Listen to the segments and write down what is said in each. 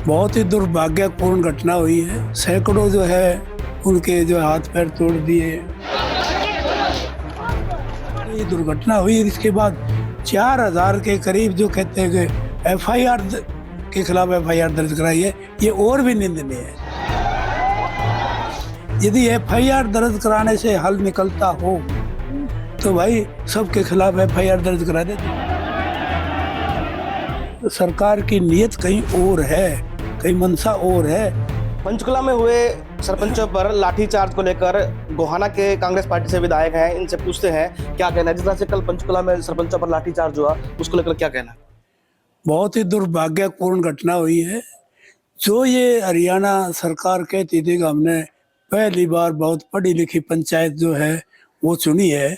बहुत ही दुर्भाग्यपूर्ण घटना हुई है। सैकड़ों जो है उनके जो हाथ पैर तोड़ दिए। ये दुर्घटना हुई, इसके बाद 4000 के करीब जो कहते हैं कि एफआईआर के खिलाफ एफआईआर दर्ज कराई है, ये और भी निंदनीय है। यदि एफआईआर दर्ज कराने से हल निकलता हो तो भाई सबके खिलाफ एफआईआर दर्ज करा देते। सरकार की नीयत कहीं और है, कहीं मंशा और है। पंचकुला में हुए सरपंचों पर लाठीचार्ज को लेकर गोहाना के कांग्रेस पार्टी से विधायक हैं, इनसे पूछते हैं क्या कहना है। जिस तरह से कल पंचकुला में सरपंचों पर लाठीचार्ज हुआ, उसको लेकर क्या कहना है? बहुत ही दुर्भाग्यपूर्ण घटना हुई है। जो ये हरियाणा सरकार कहती थी कि हमने पहली बार बहुत पढ़ी लिखी पंचायत जो है वो चुनी है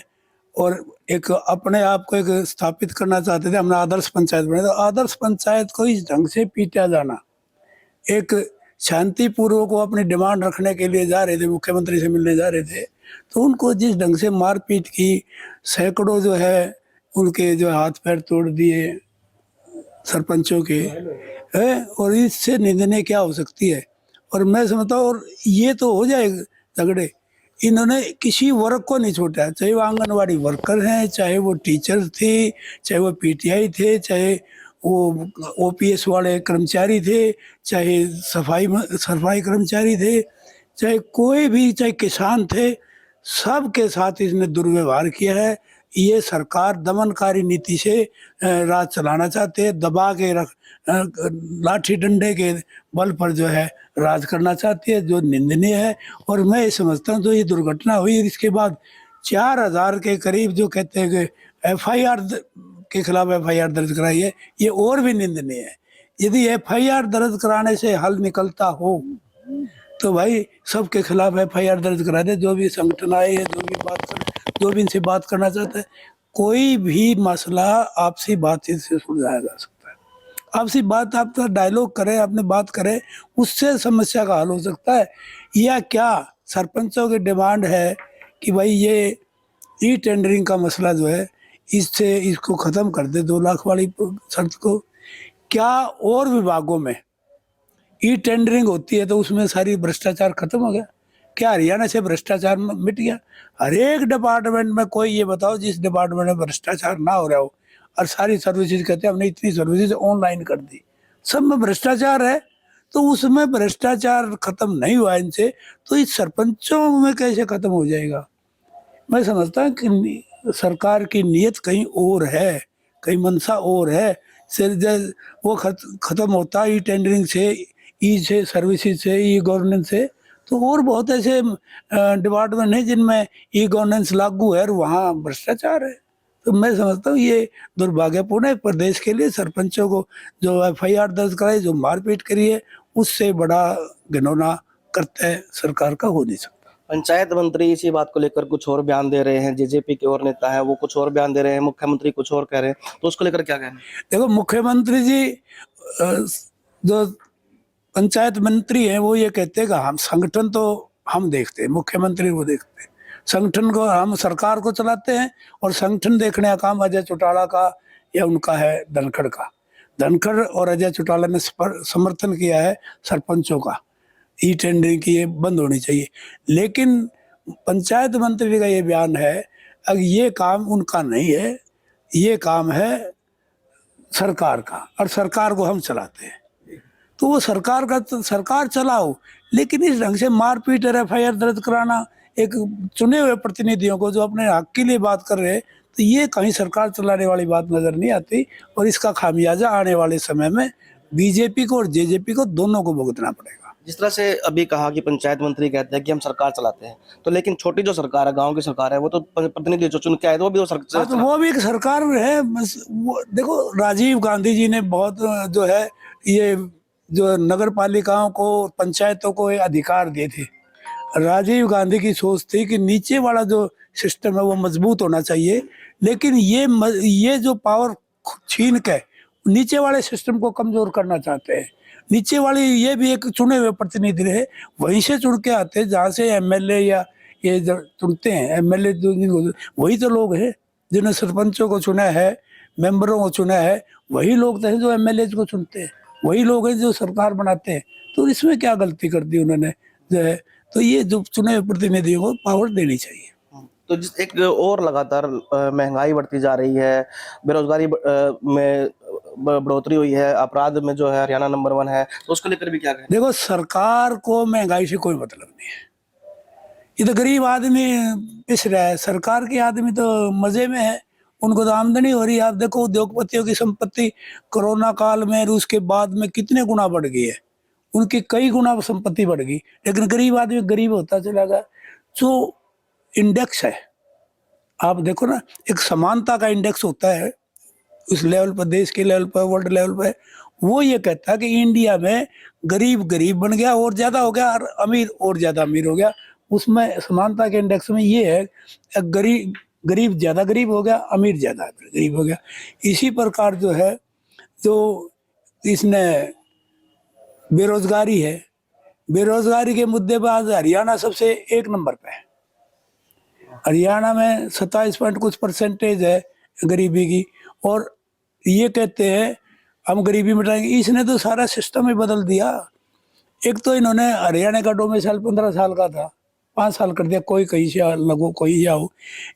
और एक अपने आप को एक स्थापित करना चाहते थे, हमने आदर्श पंचायत बनाई। तो आदर्श पंचायत को इस ढंग से पीटा जाना, एक शांतिपूर्वक को अपनी डिमांड रखने के लिए जा रहे थे, मुख्यमंत्री से मिलने जा रहे थे, तो उनको जिस ढंग से मारपीट की, सैकड़ों जो है उनके जो हाथ पैर तोड़ दिए सरपंचों के है, और इससे निंदनीय क्या हो सकती है। और मैं समझता हूँ और ये तो हो जाएगा झगड़े, इन्होंने किसी वर्ग को नहीं छोड़ा, चाहे वो आंगनवाड़ी वर्कर हैं, चाहे वो टीचर थे, चाहे वो पीटीआई थे, चाहे वो ओपीएस वाले कर्मचारी थे, चाहे सफाई कर्मचारी थे, चाहे कोई भी, चाहे किसान थे, सबके साथ इसने दुर्व्यवहार किया है। ये सरकार दमनकारी नीति से राज चलाना चाहते हैं, दबा के रख लाठी डंडे के बल पर जो है राज करना चाहती है, जो निंदनीय है। और मैं ये समझता हूँ जो ये दुर्घटना हुई, इसके बाद 4000 के करीब जो कहते हैं कि एफआईआर के खिलाफ एफआईआर दर्ज कराई है, ये और भी निंदनीय है। यदि एफआईआर दर्ज कराने से हल निकलता हो तो भाई सबके खिलाफ एफआईआर दर्ज करा दे। जो भी संगठन आए है, जो भी इनसे बात करना चाहता है, कोई भी मसला आपसी बातचीत से सुलझाया जा सकता है। आपसी बात, आपका डायलॉग करें, आपने बात करें, उससे समस्या का हल हो सकता है। या क्या सरपंचों की डिमांड है कि भाई ये ई टेंडरिंग का मसला जो है इससे इसको ख़त्म कर दे, 2 लाख वाली शर्त को। क्या और विभागों में ई टेंडरिंग होती है तो उसमें सारी भ्रष्टाचार खत्म हो गया? क्या हरियाणा से भ्रष्टाचार मिट गया? हर एक डिपार्टमेंट में कोई ये बताओ जिस डिपार्टमेंट में भ्रष्टाचार ना हो रहा हो, और सारी सर्विसेज कहते हैं हमने इतनी सर्विसेज ऑनलाइन कर दी, सब में भ्रष्टाचार है। तो उसमें भ्रष्टाचार खत्म नहीं हुआ इनसे, तो इस सरपंचों में कैसे खत्म हो जाएगा? मैं समझता हूँ कि सरकार की नीयत कहीं और है, कहीं मंशा और है। सिर्फ वो खत्म होता ई टेंडरिंग से, ई से सर्विसेज से, ई गवर्नेंस से, तो और बहुत ऐसे डिपार्टमेंट हैं जिनमें ई गवर्नेंस लागू है और वहाँ भ्रष्टाचार है। तो मैं समझता हूँ ये दुर्भाग्यपूर्ण है प्रदेश के लिए। सरपंचों को जो एफआईआर दर्ज कराई, जो मारपीट करी है, उससे बड़ा घिनौना करते सरकार का हो नहीं सकता। पंचायत मंत्री इसी बात को लेकर कुछ और बयान दे रहे हैं, जेजेपी के और नेता है वो कुछ और बयान दे रहे हैं, मुख्यमंत्री कुछ और कह रहे हैं, तो उसको लेकर क्या कहना है? देखो, मुख्यमंत्री जी जो पंचायत मंत्री हैं वो ये कहते हैं कि हम संगठन तो हम देखते हैं, मुख्यमंत्री वो देखते हैं, संगठन को हम सरकार को चलाते हैं, और संगठन देखने का काम अजय चौटाला का या उनका है, धनखड़ का। धनखड़ और अजय चौटाला ने समर्थन किया है सरपंचों का, ई टेंडरिंग की ये बंद होनी चाहिए। लेकिन पंचायत मंत्री का ये बयान है अब ये काम उनका नहीं है, ये काम है सरकार का, और सरकार को हम चलाते हैं। तो वो सरकार का तो सरकार चलाओ, लेकिन इस ढंग से मारपीट और एफआईआर दर्ज कराना एक चुने हुए प्रतिनिधियों को जो अपने हक के लिए बात कर रहे हैं, तो ये कहीं सरकार चलाने वाली बात नजर नहीं आती। और इसका खामियाजा आने वाले समय में बीजेपी को और जेजेपी को दोनों को भुगतना पड़ेगा। जिस तरह से अभी कहा कि पंचायत मंत्री कहते हैं कि हम सरकार चलाते हैं, तो लेकिन छोटी जो सरकार है, गांव की सरकार है, वो तो प्रतिनिधि जो चुन के आए थे वो भी तो वो भी एक सरकार है। वो देखो, राजीव गांधी जी ने बहुत जो है ये जो नगर पालिकाओं को, पंचायतों को ये अधिकार दिए थे। राजीव गांधी की सोच थी कि नीचे वाला जो सिस्टम है वो मजबूत होना चाहिए, लेकिन ये जो पावर छीन के नीचे वाले सिस्टम को कमजोर करना चाहते हैं। नीचे वाले ये भी एक चुने हुए प्रतिनिधि रहे, वहीं से चुन के आते हैं जहाँ से एमएलए या ये जो चुनते हैं, एमएलए जो वही तो लोग हैं जिन्होंने सरपंचों को चुना है, मेंबरों को चुना है, वही लोग तो हैं जो एमएलए को चुनते हैं। वही लोग हैं जो सरकार बनाते हैं। तो इसमें क्या गलती कर दी उन्होंने जो है। तो ये जो चुने हुए प्रतिनिधियों को पावर देनी चाहिए। तो जिस एक और लगातार महंगाई बढ़ती जा रही है, बेरोजगारी में बढ़ोतरी हुई है, अपराध में जो है हरियाणा नंबर 1 है, तो उसको लेकर भी क्या कहें? देखो, सरकार को महंगाई से कोई मतलब नहीं है। ये तो गरीब आदमी पिस रहा है, सरकार के आदमी तो मजे में है, उनको तो आमदनी हो रही है। आप देखो उद्योगपतियों की संपत्ति कोरोना काल में और उसके बाद में कितने गुना बढ़ गई है, उनकी कई गुना संपत्ति बढ़ गई, लेकिन गरीब आदमी गरीब होता चला गया। जो इंडेक्स है, आप देखो ना, एक समानता का इंडेक्स होता है उस लेवल पर, देश के लेवल पर, वर्ल्ड लेवल पर, वो ये कहता है कि इंडिया में गरीब गरीब बन गया और ज्यादा हो गया और अमीर और ज्यादा अमीर हो गया। उसमें समानता के इंडेक्स में ये है, गरीब गरीब ज्यादा गरीब हो गया, अमीर ज्यादा गरीब हो गया। इसी प्रकार जो है, जो इसने बेरोजगारी है, बेरोजगारी के मुद्दे पर आज हरियाणा सबसे 1 नंबर पे है। हरियाणा में 27 पॉइंट कुछ परसेंटेज है गरीबी की, और ये कहते हैं हम गरीबी मिटाएंगे। इसने तो सारा सिस्टम ही बदल दिया। एक तो इन्होंने हरियाणा का डोमिसाइल 15 साल का था, 5 साल कर दिया, कोई कहीं से लगो कोई जाओ।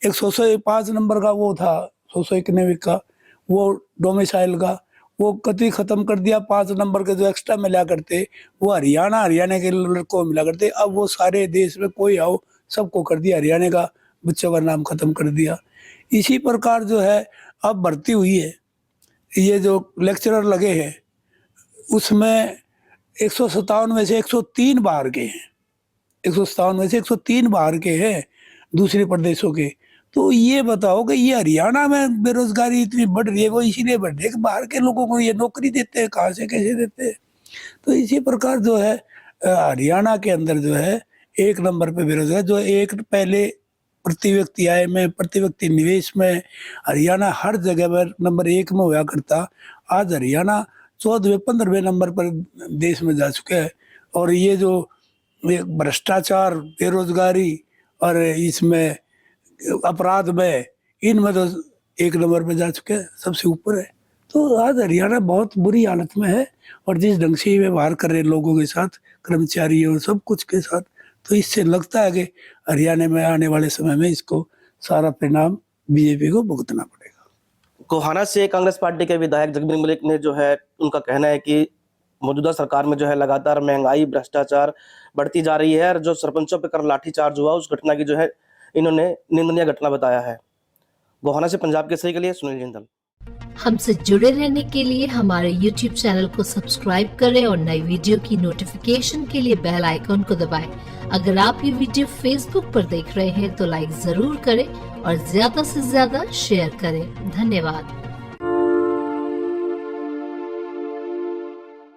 एक 105 नंबर का वो था, 191 का वो डोमिसाइल का, वो कति खत्म कर दिया। 5 नंबर के जो एक्स्ट्रा मिला करते वो हरियाणा के लड़कों मिला करते, अब वो सारे देश में कोई आओ सबको कर दिया, हरियाणा का बच्चों का नाम खत्म कर दिया। इसी प्रकार जो है अब भर्ती हुई है, ये जो लेक्चरर लगे हैं उसमें 157 में से 103 बाहर के हैं, 157 में से 103 बाहर के हैं दूसरे प्रदेशों के। तो ये बताओ कि ये हरियाणा में बेरोजगारी इतनी बढ़ रही है, वो इसीलिए बढ़ रही है कि बाहर के लोगों को ये नौकरी देते हैं, कहाँ से कैसे देते हैं। तो इसी प्रकार जो है हरियाणा के अंदर जो है 1 नंबर पे बेरोजगार, जो एक पहले प्रति व्यक्ति आय में, प्रति व्यक्ति निवेश में हरियाणा हर जगह पर नंबर 1 में हुआ करता, आज हरियाणा 14वें 15वें नंबर पर देश में जा चुका है। और ये जो भ्रष्टाचार, बेरोजगारी और इसमें अपराध में, इनमें तो 1 नंबर पे जा चुके हैं, सबसे ऊपर है। तो आज हरियाणा बहुत बुरी हालत में है, और जिस ढंग से व्यवहार कर रहे हैं लोगों के साथ, कर्मचारी और सब कुछ के साथ, तो इससे लगता है कि हरियाणा में आने वाले समय में इसको सारा परिणाम बीजेपी को भुगतना पड़ेगा। गोहाना से कांग्रेस पार्टी के विधायक जगबीर मलिक ने जो है, उनका कहना है कि मौजूदा सरकार में जो है लगातार महंगाई, भ्रष्टाचार बढ़ती जा रही है, और जो सरपंचों पर कर लाठीचार्ज हुआ उस घटना की जो है इन्होंने निंदनीय घटना बताया है। गोहाना से पंजाब केसरी के लिए सुनील जिंदल। हमसे जुड़े रहने के लिए हमारे YouTube चैनल को सब्सक्राइब करें और नई वीडियो की नोटिफिकेशन के लिए बेल आइकॉन को दबाएं। अगर आप ये वीडियो Facebook पर देख रहे हैं तो लाइक जरूर करें और ज्यादा से ज्यादा शेयर करें। धन्यवाद।